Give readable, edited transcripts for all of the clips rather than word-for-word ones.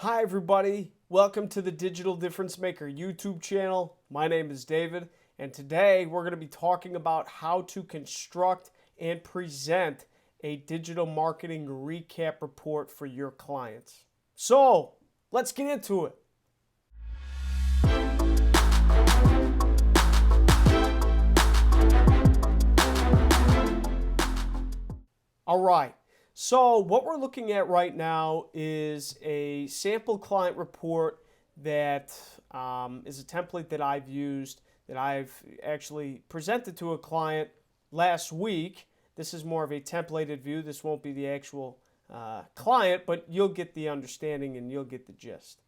Hi everybody, welcome to the Digital Difference Maker YouTube channel. My name is David, and today we're going to be talking about how to construct and present a digital marketing recap report for your clients. So, let's get into it. All right. So what we're looking at right now is a sample client report that is a template that I've used, that I've actually presented to a client last week. This is more of a templated view. This won't be the actual client, but you'll get the understanding and you'll get the gist.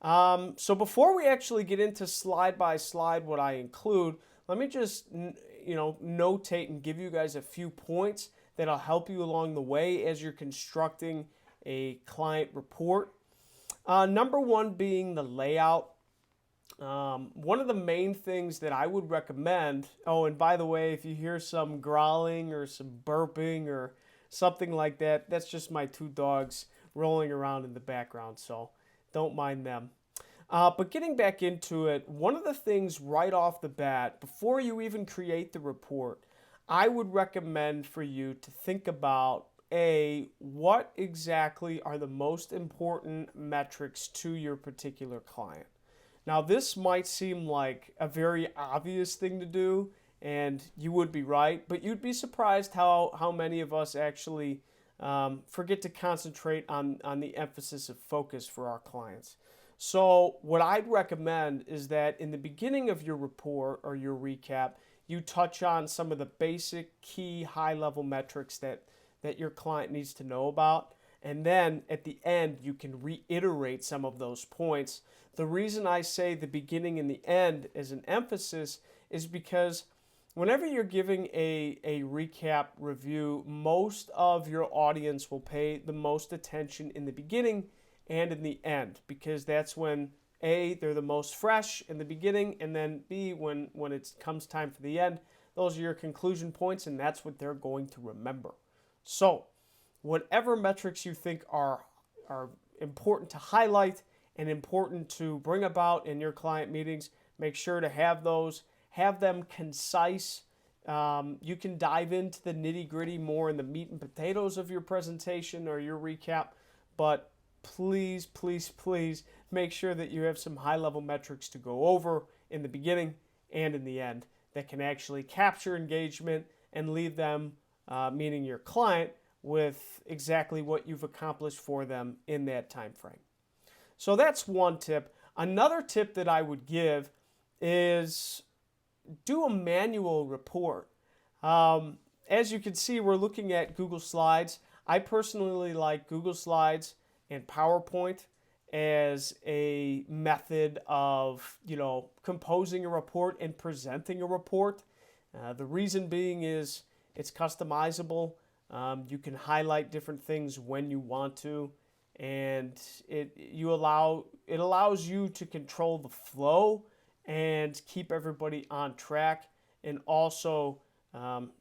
So before we actually get into slide by slide what I include, let me just notate and give you guys a few points that'll help you along the way as you're constructing a client report. Number one being the layout. One of the main things that I would recommend, oh, and by the way, if you hear some growling or some burping or something like that, that's just my two dogs rolling around in the background, so don't mind them. But getting back into it, one of the things right off the bat, before you even create the report, I would recommend for you to think about what exactly are the most important metrics to your particular client. Now, this might seem like a very obvious thing to do, and you would be right, but you'd be surprised how many of us actually forget to concentrate on the emphasis of focus for our clients. So what I'd recommend is that in the beginning of your report or your recap, you touch on some of the basic key high-level metrics that your client needs to know about. And then at the end, you can reiterate some of those points. The reason I say the beginning and the end as an emphasis is because whenever you're giving a recap review, most of your audience will pay the most attention in the beginning and in the end, because that's when A, they're the most fresh in the beginning, and then B, when it comes time for the end, those are your conclusion points, and that's what they're going to remember. So whatever metrics you think are important to highlight and important to bring about in your client meetings, make sure to have those, have them concise. You can dive into the nitty-gritty more in the meat and potatoes of your presentation or your recap, but please, please, please make sure that you have some high-level metrics to go over in the beginning and in the end that can actually capture engagement and leave them, meaning your client, with exactly what you've accomplished for them in that time frame. So that's one tip. Another tip that I would give is do a manual report. As you can see, we're looking at Google Slides. I personally like Google Slides and PowerPoint as a method of, composing a report and presenting a report. The reason being is it's customizable. You can highlight different things when you want to, and it allows you to control the flow and keep everybody on track, and also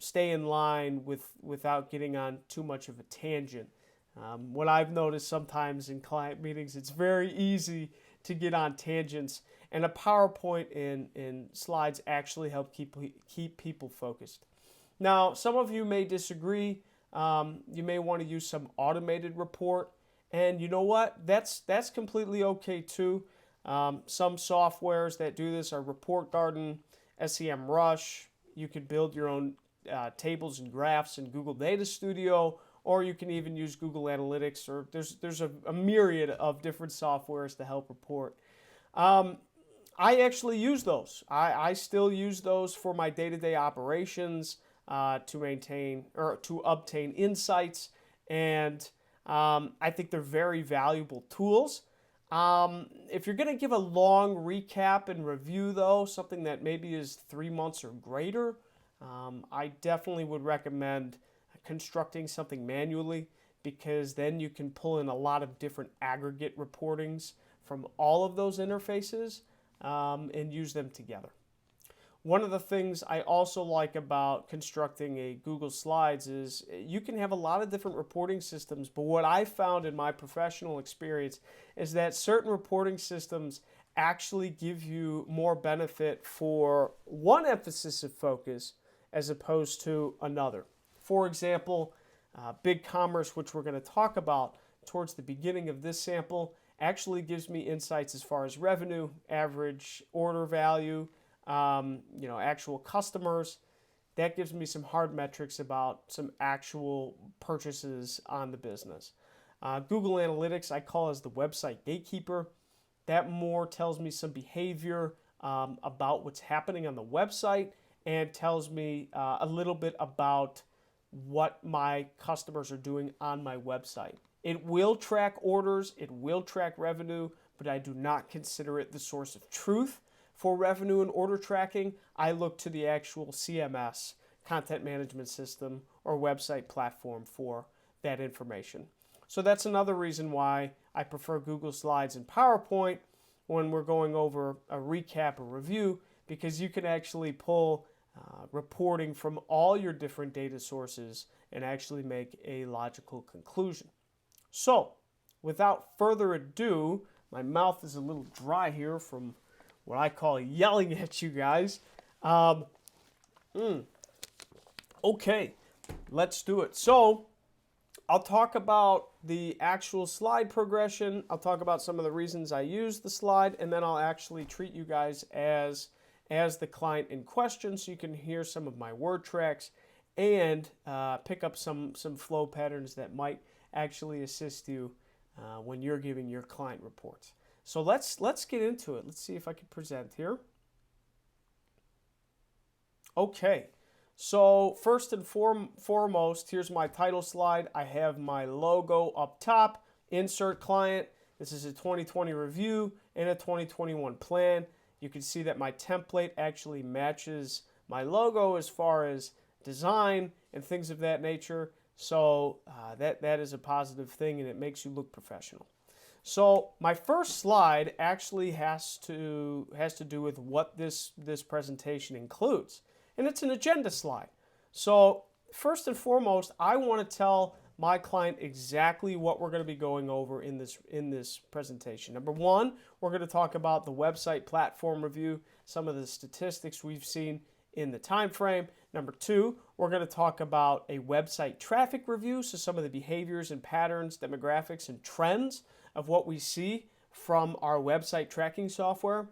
stay in line without getting on too much of a tangent. What I've noticed sometimes in client meetings, it's very easy to get on tangents, and a PowerPoint and slides actually help keep people focused. Now, some of you may disagree. You may want to use some automated report, and you know what? That's completely okay too. Some softwares that do this are Report Garden, SEMrush. You could build your own tables and graphs in Google Data Studio, or you can even use Google Analytics, or there's a myriad of different softwares to help report. I actually use those. I still use those for my day-to-day operations to maintain or to obtain insights, and I think they're very valuable tools. If you're going to give a long recap and review, though, something that maybe is 3 months or greater, I definitely would recommend constructing something manually, because then you can pull in a lot of different aggregate reportings from all of those interfaces and use them together. One of the things I also like about constructing a Google Slides is you can have a lot of different reporting systems, but what I found in my professional experience is that certain reporting systems actually give you more benefit for one emphasis of focus as opposed to another. For example, BigCommerce, which we're going to talk about towards the beginning of this sample, actually gives me insights as far as revenue, average order value, actual customers. That gives me some hard metrics about some actual purchases on the business. Google Analytics, I call as the website gatekeeper. That more tells me some behavior about what's happening on the website and tells me a little bit about what my customers are doing on my website. It will track orders, it will track revenue, but I do not consider it the source of truth for revenue and order tracking. I look to the actual CMS, content management system, or website platform for that information. So that's another reason why I prefer Google Slides and PowerPoint when we're going over a recap or review, because you can actually pull reporting from all your different data sources and actually make a logical conclusion. So, without further ado, my mouth is a little dry here from what I call yelling at you guys. Okay, let's do it. So, I'll talk about the actual slide progression. I'll talk about some of the reasons I use the slide, and then I'll actually treat you guys as the client in question so you can hear some of my word tracks and pick up some flow patterns that might actually assist you when you're giving your client reports. So let's get into it. Let's see if I can present here. Okay, so first and foremost, here's my title slide. I have my logo up top, insert client. This is a 2020 review and a 2021 plan. You can see that my template actually matches my logo as far as design and things of that nature. So that is a positive thing, and it makes you look professional. So my first slide actually has to do with what this presentation includes, and it's an agenda slide. So first and foremost, I want to tell my client exactly what we're going to be going over in this presentation. Number one, we're going to talk about the website platform review, some of the statistics we've seen in the time frame. Number two, we're going to talk about a website traffic review, so some of the behaviors and patterns, demographics, and trends of what we see from our website tracking software.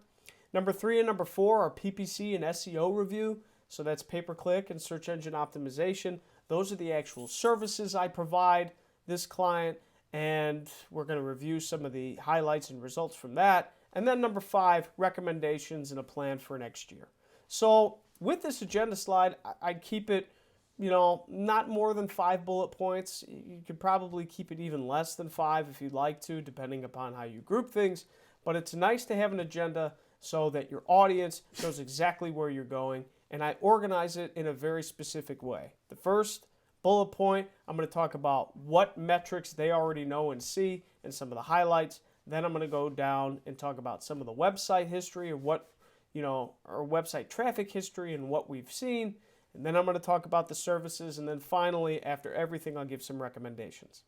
Number three and number four are PPC and SEO review, so that's pay-per-click and search engine optimization. Those are the actual services I provide this client, and we're going to review some of the highlights and results from that. And then number five, recommendations and a plan for next year. So with this agenda slide, I'd keep it, not more than 5 bullet points. You could probably keep it even less than 5 if you'd like to, depending upon how you group things. But it's nice to have an agenda so that your audience knows exactly where you're going. And I organize it in a very specific way. The first bullet point, I'm going to talk about what metrics they already know and see and some of the highlights. Then I'm going to go down and talk about some of the website history of what, our website traffic history and what we've seen. And then I'm going to talk about the services. And then finally, after everything, I'll give some recommendations.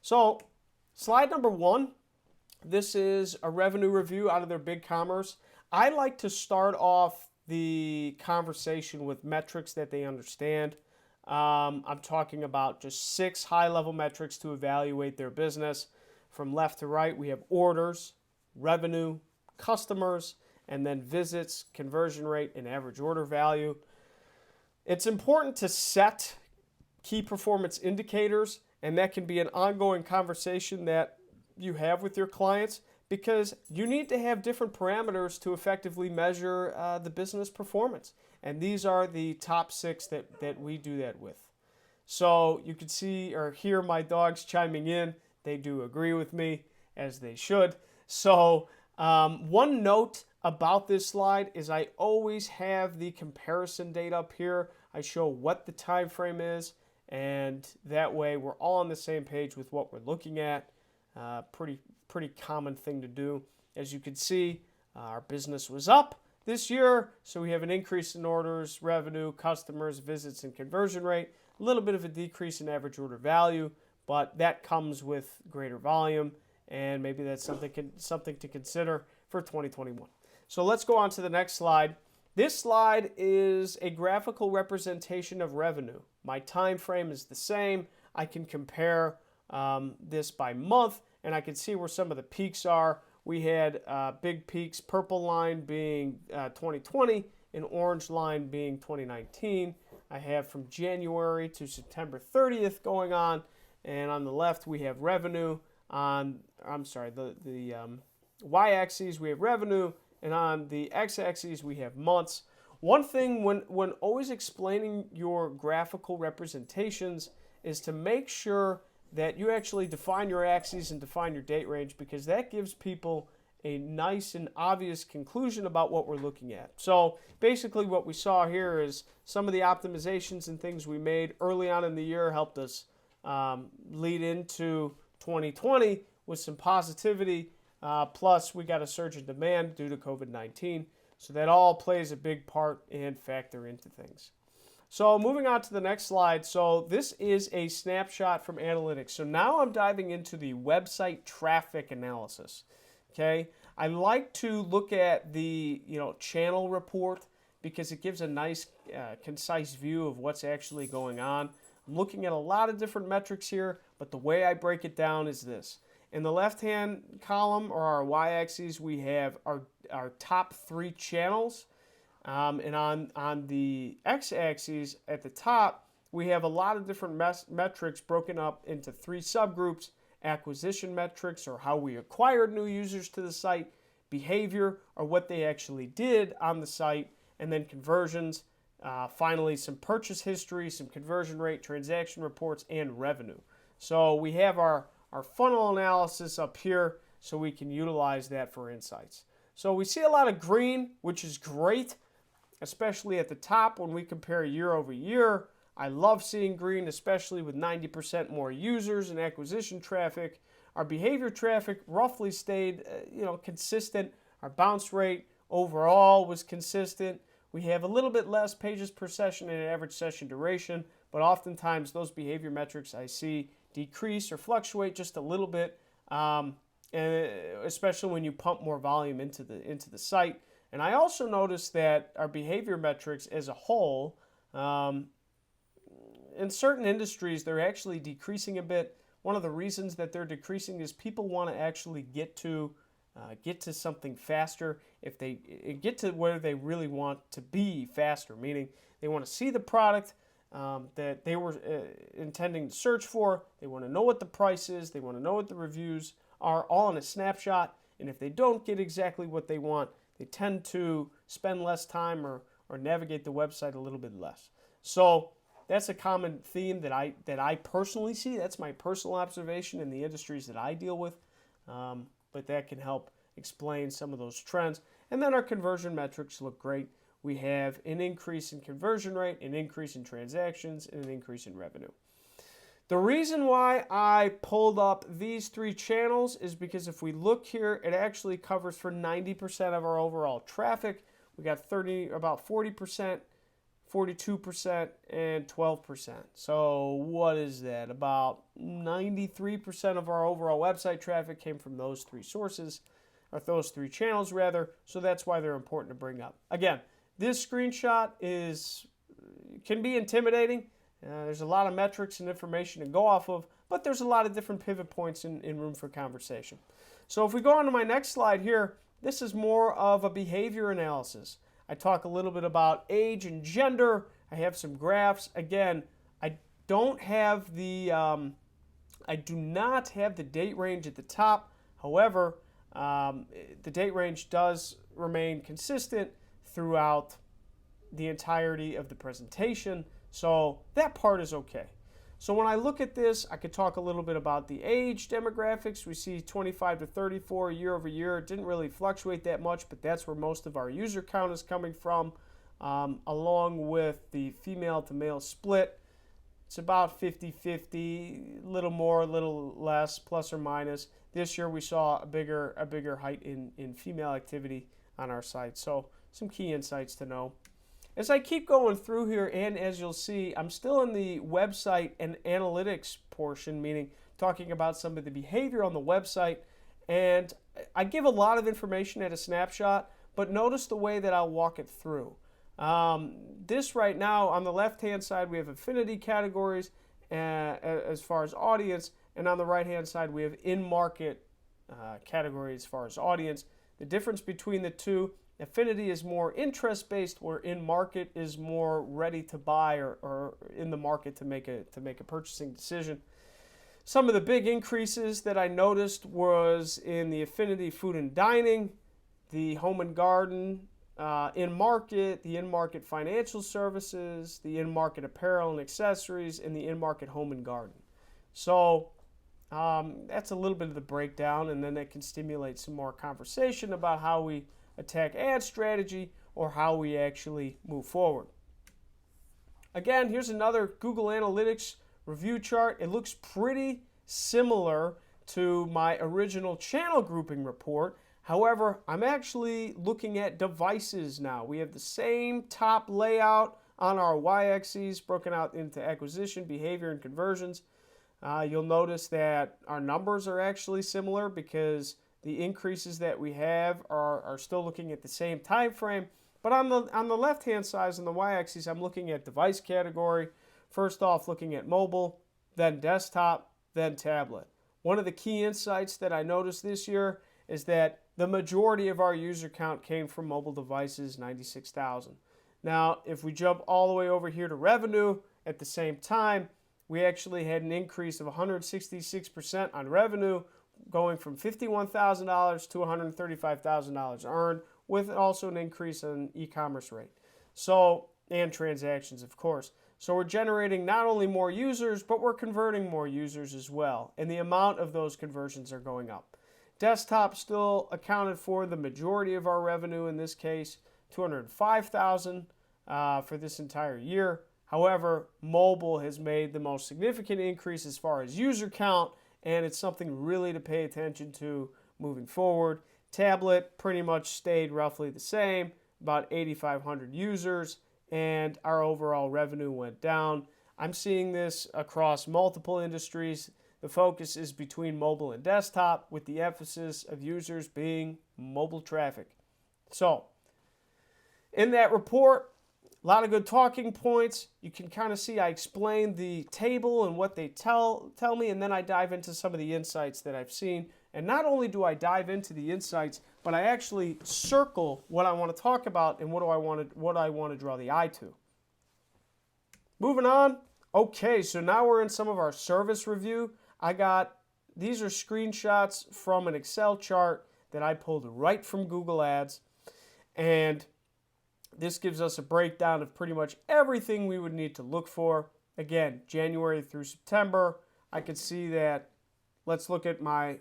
So slide number one, this is a revenue review out of their BigCommerce. I like to start off the conversation with metrics that they understand. I'm talking about just 6 high-level metrics to evaluate their business. From left to right, we have orders, revenue, customers, and then visits, conversion rate, and average order value. It's important to set key performance indicators, and that can be an ongoing conversation that you have with your clients, because you need to have different parameters to effectively measure the business performance. And these are the top 6 that we do that with. So you can see or hear my dogs chiming in. They do agree with me, as they should. So one note about this slide is I always have the comparison date up here. I show what the time frame is, and that way we're all on the same page with what we're looking at. Pretty common thing to do. As you can see, our business was up this year. So we have an increase in orders, revenue, customers, visits, and conversion rate. A little bit of a decrease in average order value, but that comes with greater volume, and maybe that's something to consider for 2021. So let's go on to the next slide. This slide is a graphical representation of revenue. My time frame is the same. I can compare this by month, and I can see where some of the peaks are. We had big peaks, purple line being 2020, and orange line being 2019. I have from January to September 30th going on, and on the left we have revenue. The y-axis we have revenue, and on the x-axis we have months. One thing when always explaining your graphical representations is to make sure that you actually define your axes and define your date range, because that gives people a nice and obvious conclusion about what we're looking at. So basically what we saw here is some of the optimizations and things we made early on in the year helped us lead into 2020 with some positivity. Plus we got a surge in demand due to COVID-19. So that all plays a big part and factor into things. So moving on to the next slide. So this is a snapshot from analytics. So now I'm diving into the website traffic analysis. Okay, I like to look at the channel report because it gives a nice concise view of what's actually going on. I'm looking at a lot of different metrics here, but the way I break it down is this. In the left-hand column, or our y-axis, we have our top 3 channels. And on the x-axis at the top, we have a lot of different metrics broken up into 3 subgroups: acquisition metrics, or how we acquired new users to the site; behavior, or what they actually did on the site; and then conversions. Finally, some purchase history, some conversion rate, transaction reports, and revenue. So we have our funnel analysis up here, so we can utilize that for insights. So we see a lot of green, which is great, especially at the top when we compare year over year. I love seeing green, especially with 90% more users and acquisition traffic. Our behavior traffic roughly stayed consistent. Our bounce rate overall was consistent. We have a little bit less pages per session and average session duration, but oftentimes those behavior metrics I see decrease or fluctuate just a little bit, and especially when you pump more volume into the site. And I also noticed that our behavior metrics as a whole, in certain industries, they're actually decreasing a bit. One of the reasons that they're decreasing is people want to actually get to something faster. If they get to where they really want to be faster, meaning they want to see the product that they were intending to search for. They want to know what the price is. They want to know what the reviews are, all in a snapshot. And if they don't get exactly what they want, they tend to spend less time or navigate the website a little bit less. So that's a common theme that I personally see. That's my personal observation in the industries that I deal with. But that can help explain some of those trends. And then our conversion metrics look great. We have an increase in conversion rate, an increase in transactions, and an increase in revenue. The reason why I pulled up these 3 channels is because if we look here, it actually covers for 90% of our overall traffic. We got about 40%, 42%, and 12%. So what is that? About 93% of our overall website traffic came from those 3 sources, or those 3 channels rather. So that's why they're important to bring up. Again, this screenshot can be intimidating. There's a lot of metrics and information to go off of, but there's a lot of different pivot points in room for conversation. So if we go on to my next slide here, this is more of a behavior analysis. I talk a little bit about age and gender. I have some graphs. Again, I do not have the date range at the top. However, the date range does remain consistent throughout the entirety of the presentation. So that part is okay. So when I look at this, I could talk a little bit about the age demographics. We see 25 to 34 year over year. It didn't really fluctuate that much, but that's where most of our user count is coming from, along with the female to male split. It's about 50-50, a little more, a little less, plus or minus. This year we saw a bigger height in female activity on our site. So some key insights to know. As I keep going through here, and as you'll see, I'm still in the website and analytics portion, meaning talking about some of the behavior on the website. And I give a lot of information at a snapshot, but notice the way that I'll walk it through. This right now, on the left-hand side, we have affinity categories as far as audience, and on the right-hand side, we have in-market category as far as audience. The difference between the two: affinity is more interest-based, where in-market is more ready to buy or in the market to make a purchasing decision. Some of the big increases that I noticed was in the affinity food and dining, the home and garden, in-market, the in-market financial services, the in-market apparel and accessories, and the in-market home and garden. So that's a little bit of the breakdown, and then that can stimulate some more conversation about how we attack ad strategy or how we actually move forward. Again, here's another Google Analytics review chart. It looks pretty similar to my original channel grouping report. However, I'm actually looking at devices now. We have the same top layout on our y-axis broken out into acquisition, behavior, and conversions. You'll notice that our numbers are actually similar because the increases that we have are still looking at the same time frame. But on the left-hand side, on the y-axis, I'm looking at device category. First off, looking at mobile, then desktop, then tablet. One of the key insights that I noticed this year is that the majority of our user count came from mobile devices, 96,000. Now, if we jump all the way over here to revenue, at the same time, we actually had an increase of 166% on revenue, going from $51,000 to $135,000 earned, with also an increase in e-commerce rate. So, and transactions, of course. So we're generating not only more users, but we're converting more users as well. And the amount of those conversions are going up. Desktop still accounted for the majority of our revenue in this case, $205,000 for this entire year. However, mobile has made the most significant increase as far as user count, and it's something really to pay attention to moving forward. Tablet pretty much stayed roughly the same, about 8,500 users, and our overall revenue went down. I'm seeing this across multiple industries. The focus is between mobile and desktop, with the emphasis of users being mobile traffic. So, in that report, a lot of good talking points. You can kind of see I explain the table and what they tell me, and then I dive into some of the insights that I've seen. And not only do I dive into the insights, but I actually circle what I want to talk about and what I want to draw the eye to. Moving on. Okay, so now we're in some of our service review. These are screenshots from an Excel chart that I pulled right from Google Ads, and this gives us a breakdown of pretty much everything we would need to look for. Again, January through September. I could see that. Let's look at my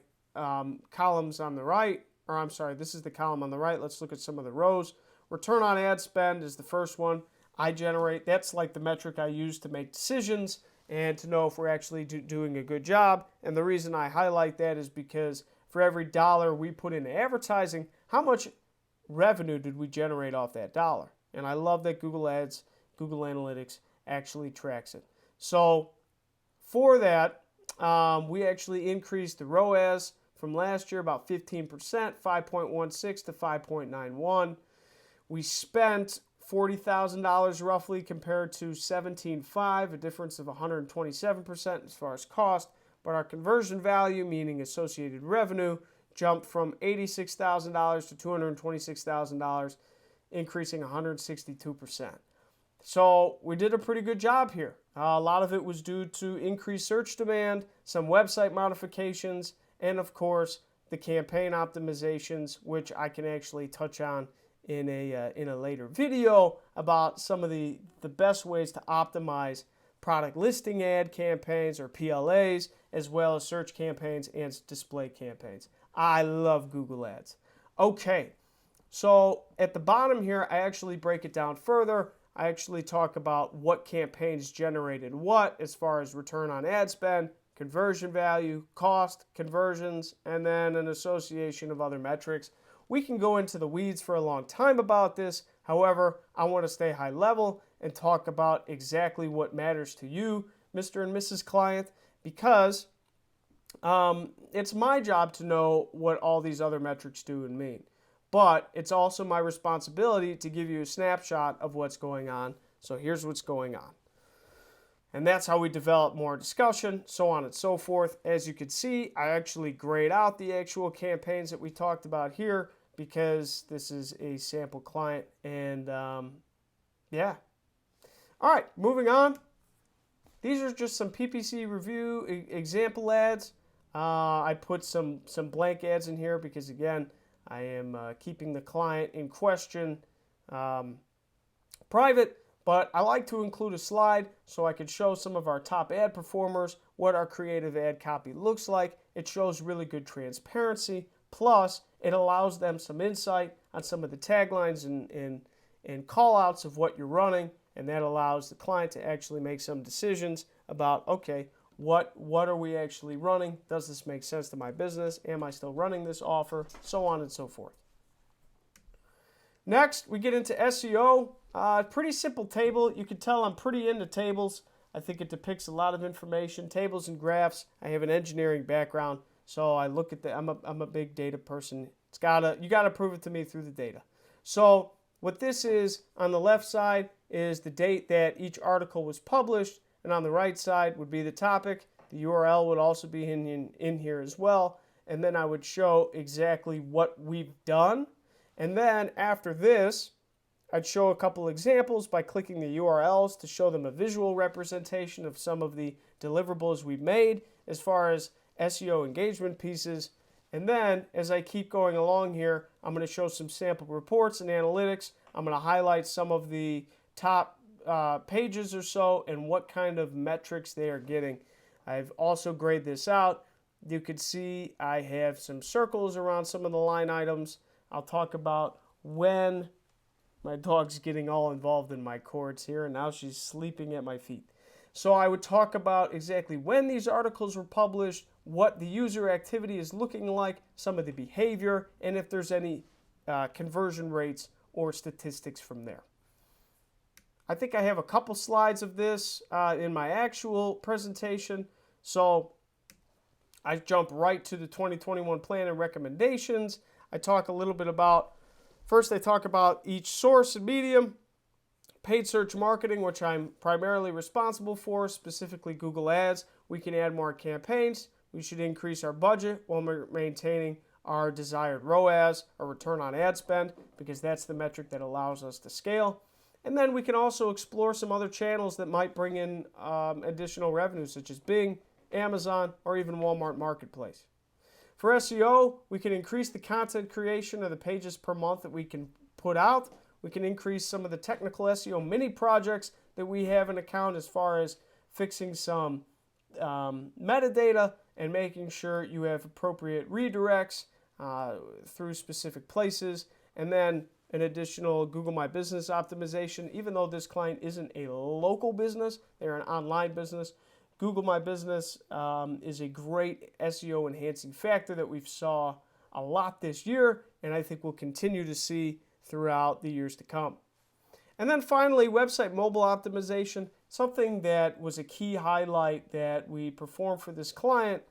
columns on the right, or I'm sorry, this is the column on the right. Let's look at some of the rows. Return on ad spend is the first one. That's like the metric I use to make decisions and to know if we're actually doing a good job. And the reason I highlight that is because for every dollar we put into advertising, how much revenue did we generate off that dollar? And I love that Google Ads, Google Analytics actually tracks it. So for that, we actually increased the ROAS from last year about 15%, 5.16 to 5.91. We spent $40,000 roughly compared to 17.5, a difference of 127% as far as cost. But our conversion value, meaning associated revenue, jumped from $86,000 to $226,000, increasing 162%. So we did a pretty good job here. A lot of it was due to increased search demand, some website modifications, and of course the campaign optimizations, which I can actually touch on in a later video about some of the best ways to optimize product listing ad campaigns or PLAs, as well as search campaigns and display campaigns. I love Google Ads. Okay, so at the bottom here, I actually break it down further. I actually talk about what campaigns generated what as far as return on ad spend, conversion value, cost, conversions, and then an association of other metrics. We can go into the weeds for a long time about this. However, I want to stay high level and talk about exactly what matters to you, Mr. and Mrs. Client, because it's my job to know what all these other metrics do and mean. But it's also my responsibility to give you a snapshot of what's going on. So here's what's going on. And that's how we develop more discussion, so on and so forth. As you can see, I actually grayed out the actual campaigns that we talked about here because this is a sample client. And yeah. All right, moving on. These are just some PPC review example ads. I put some blank ads in here because, again, I am keeping the client in question private. But I like to include a slide so I can show some of our top ad performers what our creative ad copy looks like. It shows really good transparency. Plus, it allows them some insight on some of the taglines and call outs of what you're running. And that allows the client to actually make some decisions about, okay, what are we actually running? Does this make sense to my business? Am I still running this offer? So on and so forth. Next, we get into SEO. Pretty simple table. You can tell I'm pretty into tables. I think it depicts a lot of information, tables and graphs. I have an engineering background, so I look at I'm a big data person. You gotta prove it to me through the data. So what this is on the left side is the date that each article was published, and on the right side would be the topic. The URL would also be in here as well, and then I would show exactly what we've done. And then after this, I'd show a couple examples by clicking the URLs to show them a visual representation of some of the deliverables we've made as far as SEO engagement pieces. And then as I keep going along here, I'm going to show some sample reports and analytics. I'm going to highlight some of the top pages or so and what kind of metrics they are getting. I've also graded this out. You can see I have some circles around some of the line items. I'll talk about when my dog's getting all involved in my cords here, and now she's sleeping at my feet. So I would talk about exactly when these articles were published, what the user activity is looking like, some of the behavior, and if there's any conversion rates or statistics from there. I think I have a couple slides of this in my actual presentation. So I jump right to the 2021 plan and recommendations. I talk a little bit about, first I talk about each source and medium, paid search marketing, which I'm primarily responsible for, specifically Google Ads. We can add more campaigns. We should increase our budget while we're maintaining our desired ROAS, or return on ad spend, because that's the metric that allows us to scale. And then we can also explore some other channels that might bring in additional revenue, such as Bing, Amazon, or even Walmart Marketplace. For SEO, we can increase the content creation of the pages per month that we can put out. We can increase some of the technical SEO mini projects that we have in account as far as fixing some metadata and making sure you have appropriate redirects through specific places. And then an additional Google My Business optimization. Even though this client isn't a local business, they're an online business, Google My Business is a great SEO enhancing factor that we've saw a lot this year, and I think we'll continue to see throughout the years to come. And then finally, website mobile optimization, something that was a key highlight that we performed for this client.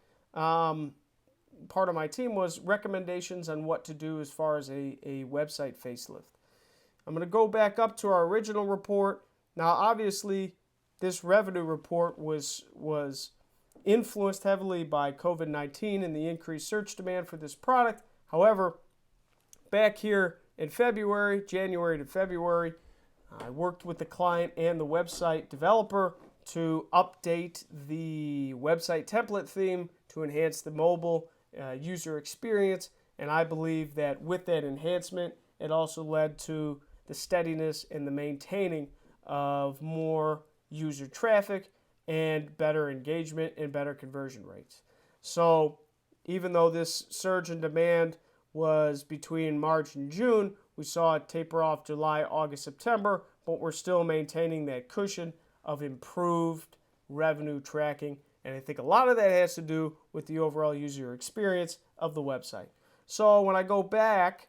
Part of my team was recommendations on what to do as far as a website facelift. I'm going to go back up to our original report. Now, obviously, this revenue report was influenced heavily by COVID-19 and the increased search demand for this product. However, back here in February, January to February, I worked with the client and the website developer to update the website template theme to enhance the mobile user experience. And I believe that with that enhancement, it also led to the steadiness and the maintaining of more user traffic and better engagement and better conversion rates. So even though this surge in demand was between March and June, we saw it taper off July, August, September, but we're still maintaining that cushion of improved revenue tracking. And I think a lot of that has to do with the overall user experience of the website. So when I go back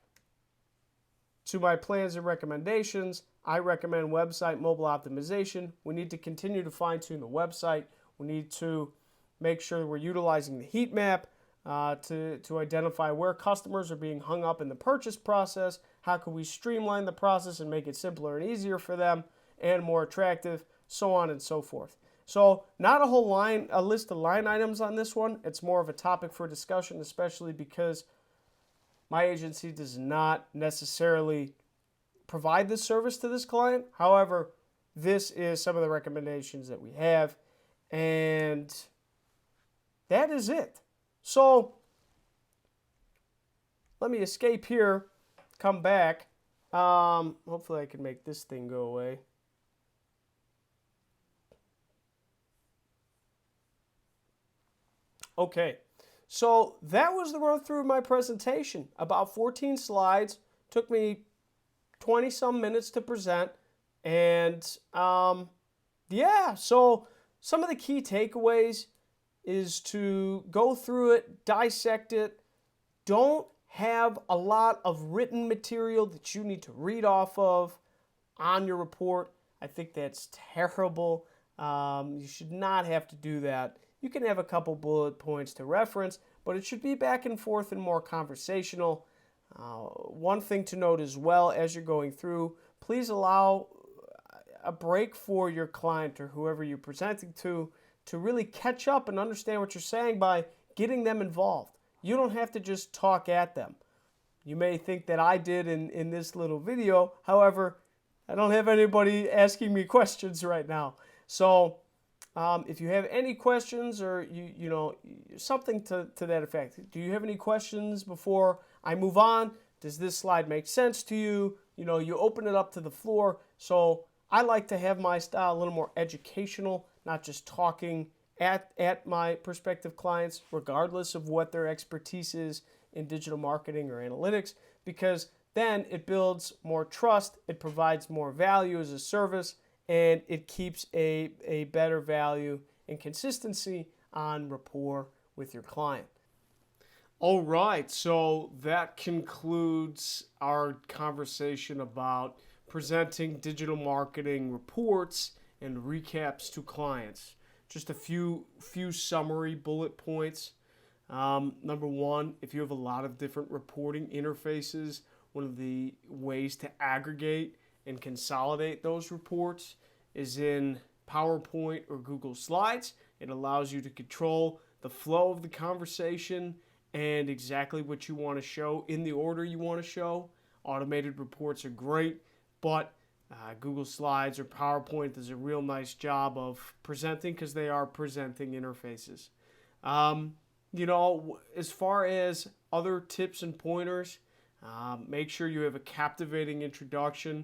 to my plans and recommendations, I recommend website mobile optimization. We need to continue to fine-tune the website. We need to make sure we're utilizing the heat map to identify where customers are being hung up in the purchase process. How can we streamline the process and make it simpler and easier for them and more attractive, so on and so forth. So not a list of line items on this one. It's more of a topic for discussion, especially because my agency does not necessarily provide this service to this client. However, this is some of the recommendations that we have, and that is it. So let me escape here, come back. Hopefully I can make this thing go away. Okay, so that was the run through of my presentation. About 14 slides. Took me 20 some minutes to present. And yeah, so some of the key takeaways is to go through it, dissect it. Don't have a lot of written material that you need to read off of on your report. I think that's terrible. You should not have to do that. You can have a couple bullet points to reference, but it should be back and forth and more conversational. One thing to note as well as you're going through, please allow a break for your client or whoever you're presenting to really catch up and understand what you're saying by getting them involved. You don't have to just talk at them. You may think that I did in this little video. However, I don't have anybody asking me questions right now. So if you have any questions or you know something to that effect, do you have any questions before I move on? Does this slide make sense to you? You know, you open it up to the floor. So I like to have my style a little more educational, not just talking at my prospective clients, regardless of what their expertise is in digital marketing or analytics, because then it builds more trust, it provides more value as a service, and it keeps a better value and consistency on rapport with your client. All right, so that concludes our conversation about presenting digital marketing reports and recaps to clients. Just a few summary bullet points. Number one, if you have a lot of different reporting interfaces, one of the ways to aggregate and consolidate those reports is in PowerPoint or Google Slides. It allows you to control the flow of the conversation and exactly what you want to show in the order you want to show. Automated reports are great, but Google Slides or PowerPoint does a real nice job of presenting because they are presenting interfaces. You know, as far as other tips and pointers, make sure you have a captivating introduction.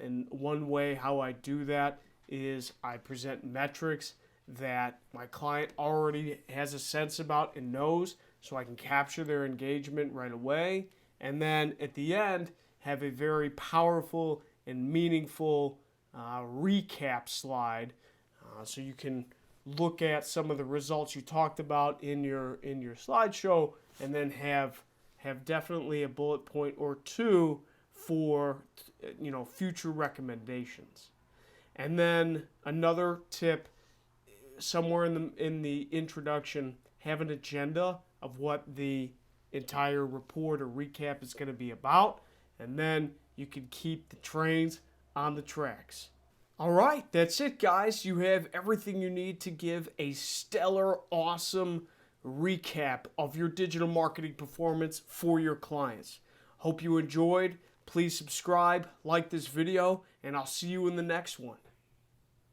And one way how I do that is I present metrics that my client already has a sense about and knows, so I can capture their engagement right away. And then at the end, have a very powerful and meaningful recap slide, so you can look at some of the results you talked about in your slideshow, and then have definitely a bullet point or two for future recommendations. And then another tip, somewhere in the introduction, have an agenda of what the entire report or recap is going to be about, and then you can keep the trains on the tracks. All right, that's it, guys. You have everything you need to give a stellar, awesome recap of your digital marketing performance for your clients. Hope you enjoyed. Please subscribe, like this video, and I'll see you in the next one.